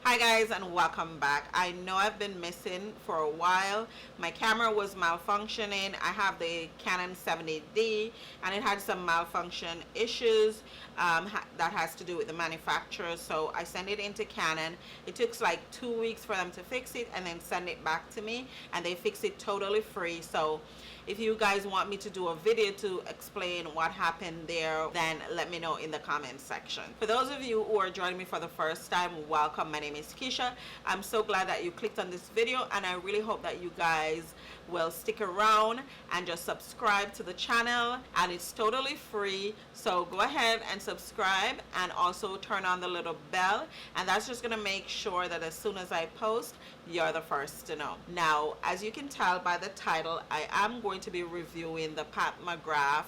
Hi guys, and welcome back. I know I've been missing for a while. My camera was malfunctioning. I have the Canon 70D and it had some malfunction issues that has to do with the manufacturer, so I sent it into Canon. It took like 2 weeks for them to fix it and then send it back to me, and they fix it totally free. So if you guys want me to do a video to explain what happened there, then let me know in the comment section. For those of you who are joining me for the first time, welcome. My name is Keisha. I'm so glad that you clicked on this video, and I really hope that you guys will stick around and just subscribe to the channel, and it's totally free. So go ahead and subscribe and also turn on the little bell, and that's just gonna make sure that as soon as I post, you're the first to know. Now, as you can tell by the title, I am going to be reviewing the Pat McGrath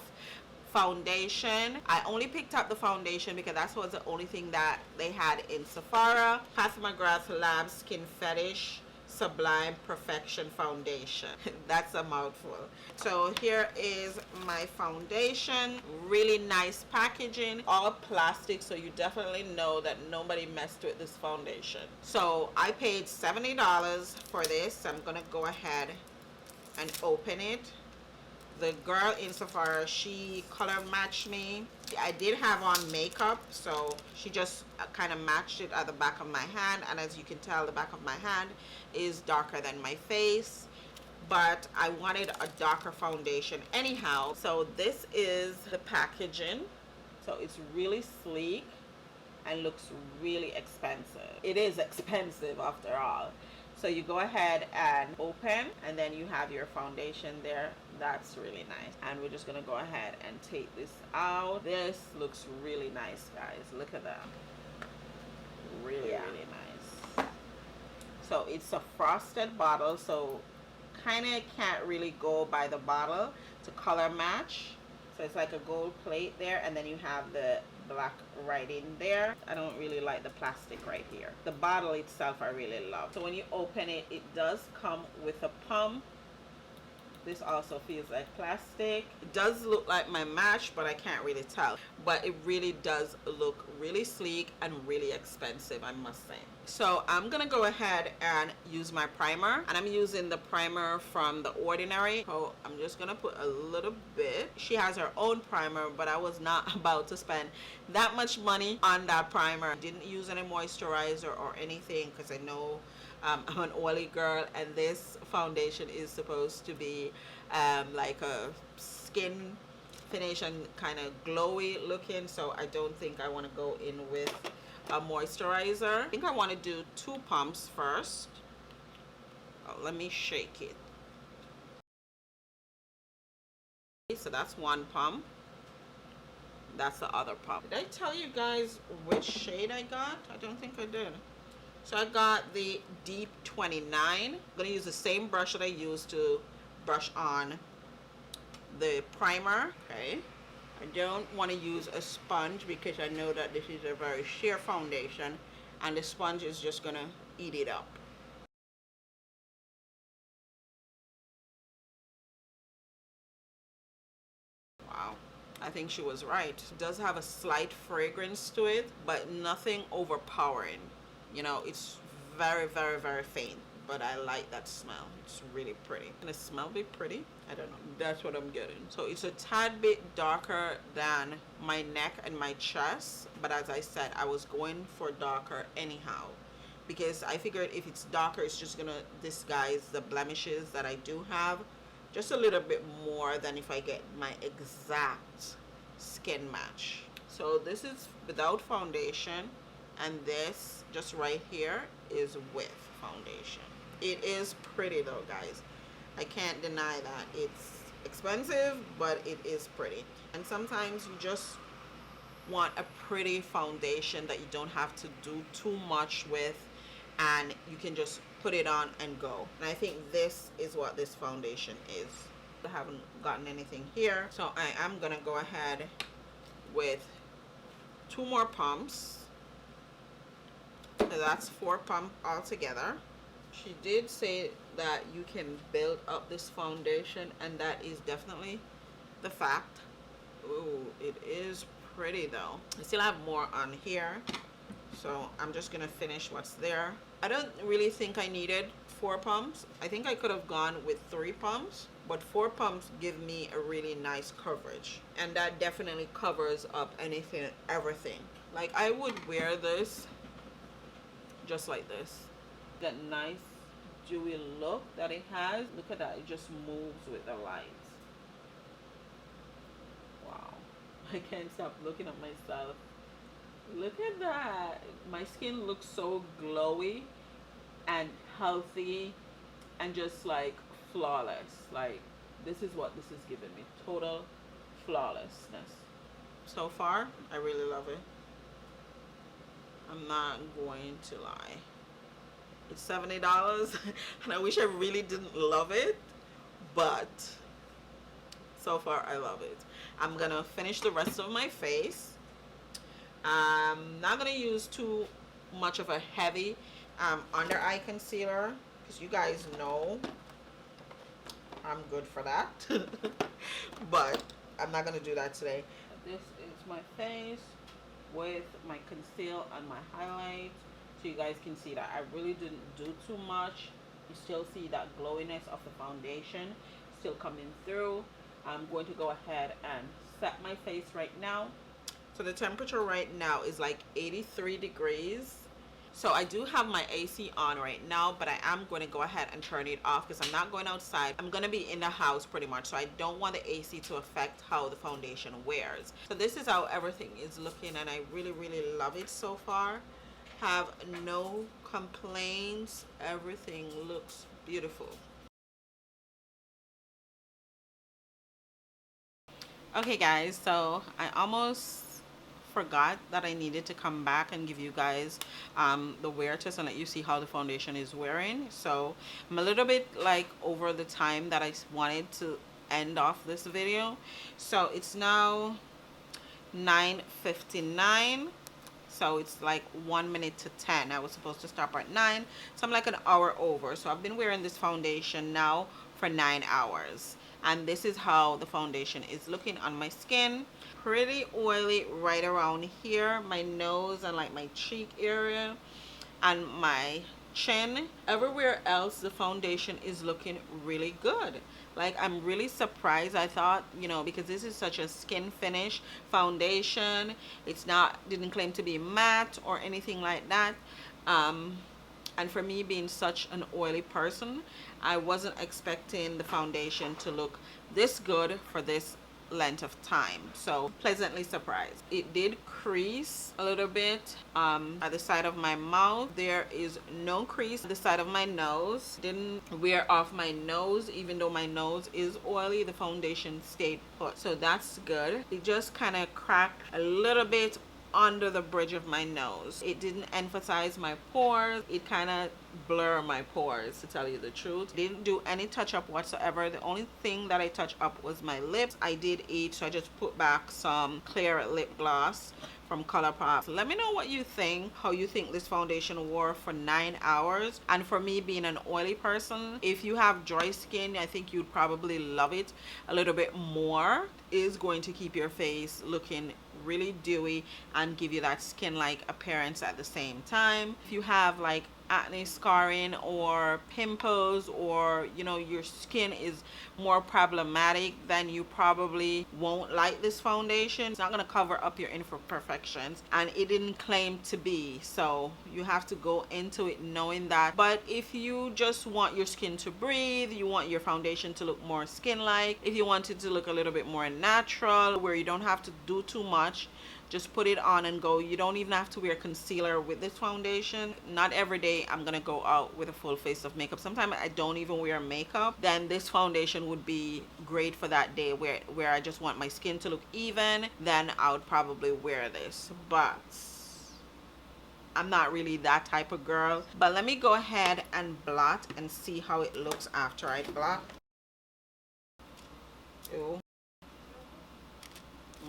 Foundation. I only picked up the foundation because that was the only thing that they had in Sephora. Pat McGrath Lab Skin Fetish Sublime Perfection Foundation. That's a mouthful. So here is my foundation. Really nice packaging, all plastic, so you definitely know that nobody messed with this foundation. So I paid $70 for this. I'm gonna go ahead and open it. The girl in Sephora, she color matched me. I did have on makeup, so she just kind of matched it at the back of my hand, and as you can tell, the back of my hand is darker than my face, but I wanted a darker foundation anyhow. So this is the packaging. So it's really sleek and looks really expensive. It is expensive after all. So you go ahead and open, and then you have your foundation there. That's really nice. And we're just gonna go ahead and take this out. This looks really nice, guys. Look at that. Really nice. So it's a frosted bottle, so kind of can't really go by the bottle to color match. So it's like a gold plate there, and then you have the black writing there. I don't really like the plastic right here. The bottle itself I really love. So when you open it, it does come with a pump. This also feels like plastic. It does look like my match, but I can't really tell. But it really does look really sleek and really expensive, I must say. So I'm gonna go ahead and use my primer, and I'm using the primer from The Ordinary. So I'm just gonna put a little bit. She has her own primer, but I was not about to spend that much money on that primer. I didn't use any moisturizer or anything because I know I'm an oily girl, and this foundation is supposed to be like a skin finish and kind of glowy looking, so I don't think I want to go in with a moisturizer. I think I want to do 2 pumps first. Oh, let me shake it. So that's 1 pump. That's the other pump. Did I tell you guys which shade I got? I don't think I did. So I got the Deep 29. I'm going to use the same brush that I used to brush on the primer. Okay. I don't want to use a sponge because I know that this is a very sheer foundation, and the sponge is just going to eat it up. Wow. I think she was right. It does have a slight fragrance to it, but nothing overpowering. You know, it's very faint, but I like that smell. It's really pretty. Can the smell be pretty? I don't know. That's what I'm getting. So it's a tad bit darker than my neck and my chest, but as I said, I was going for darker anyhow because I figured if it's darker, it's just gonna disguise the blemishes that I do have just a little bit more than if I get my exact skin match. So this is without foundation, and this just right here is with foundation. It is pretty though, guys. I can't deny that. It's expensive, but it is pretty. And sometimes you just want a pretty foundation that you don't have to do too much with, and you can just put it on and go. And I think this is what this foundation is. I haven't gotten anything here, so I am gonna go ahead with 2 more pumps. So that's 4 pumps altogether. She did say that you can build up this foundation, and that is definitely the fact. Ooh, it is pretty though. I still have more on here. So I'm just gonna finish what's there. I don't really think I needed 4 pumps. I think I could have gone with 3 pumps, but 4 pumps give me a really nice coverage, and that definitely covers up anything, everything. Like I would wear this just like this. That nice dewy look that it has. Look at that, it just moves with the lights. Wow. I can't stop looking at myself. Look at that. My skin looks so glowy and healthy and just like flawless. Like this is what this is giving me. Total flawlessness. So far, I really love it. I'm not going to lie. It's $70 and I wish I really didn't love it, but so far I love it. I'm gonna finish the rest of my face. I'm not gonna use too much of a heavy under eye concealer because you guys know I'm good for that. But I'm not gonna do that today. This is my face with my conceal and my highlight, so you guys can see that I really didn't do too much. You still see that glowiness of the foundation still coming through. I'm going to go ahead and set my face right now. So the temperature right now is like 83 degrees. So I do have my AC on right now, but I am going to go ahead and turn it off because I'm not going outside. I'm going to be in the house pretty much, so I don't want the AC to affect how the foundation wears. So this is how everything is looking, and I really love it so far. Have no complaints. Everything looks beautiful. Okay guys, so I almost forgot that I needed to come back and give you guys the wear test and let you see how the foundation is wearing. So I'm a little bit like over the time that I wanted to end off this video. So it's now 9:59. So it's like 1 minute to 10. I was supposed to stop at 9, so I'm like an hour over. So I've been wearing this foundation now for 9 hours, and this is how the foundation is looking on my skin. Pretty oily right around here, my nose and like my cheek area and my chin. Everywhere else the foundation is looking really good. Like I'm really surprised. I thought, you know, because this is such a skin finish foundation, it's not, didn't claim to be matte or anything like that, and for me being such an oily person, I wasn't expecting the foundation to look this good for this length of time. So pleasantly surprised. It did crease a little bit at the side of my mouth. There is no crease at the side of my nose. Didn't wear off my nose. Even though my nose is oily, the foundation stayed put, so that's good. It just kind of cracked a little bit under the bridge of my nose. It didn't emphasize my pores. It kind of blur my pores, to tell you the truth. Didn't do any touch up whatsoever. The only thing that I touched up was my lips. I did eat, so I just put back some clear lip gloss from ColourPop. Let me know what you think, how you think this foundation wore for 9 hours. And for me being an oily person, if you have dry skin, I think you'd probably love it a little bit more. It is going to keep your face looking really dewy and give you that skin-like appearance at the same time. If you have like acne scarring or pimples, or you know your skin is more problematic, then you probably won't like this foundation. It's not going to cover up your imperfections, and it didn't claim to be, so you have to go into it knowing that. But if you just want your skin to breathe, you want your foundation to look more skin-like, if you want it to look a little bit more natural where you don't have to do too much, just put it on and go. You don't even have to wear concealer with this foundation. Not every day I'm gonna go out with a full face of makeup. Sometimes I don't even wear makeup. Then this foundation would be great for that day where I just want my skin to look even. Then I would probably wear this. But I'm not really that type of girl. But let me go ahead and blot and see how it looks after I blot. Ew.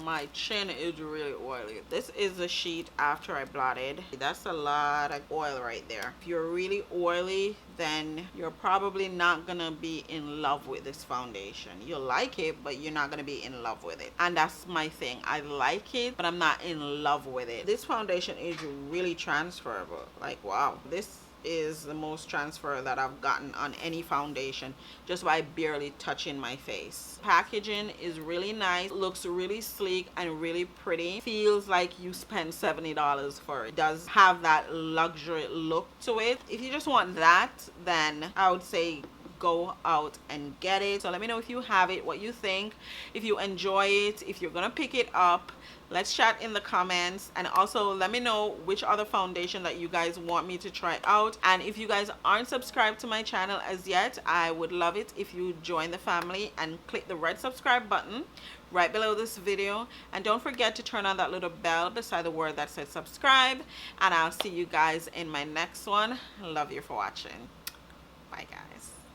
my chin is really oily. This is the sheet after I blotted. That's a lot of oil right there. If you're really oily, then you're probably not gonna be in love with this foundation. You'll like it, but you're not gonna be in love with it. And that's my thing. I like it, but I'm not in love with it. This foundation is really transferable. Like, wow, this is the most transfer that I've gotten on any foundation just by barely touching my face. Packaging is really nice, looks really sleek and really pretty. Feels like you spent $70 for it. Does have that luxury look to it. If you just want that, then I would say go out and get it. So let me know if you have it, what you think, if you enjoy it, if you're gonna pick it up. Let's chat in the comments, and also let me know which other foundation that you guys want me to try out. And if you guys aren't subscribed to my channel as yet, I would love it if you join the family and click the red subscribe button right below this video, and don't forget to turn on that little bell beside the word that says subscribe. And I'll see you guys in my next one. Love you for watching. Bye guys.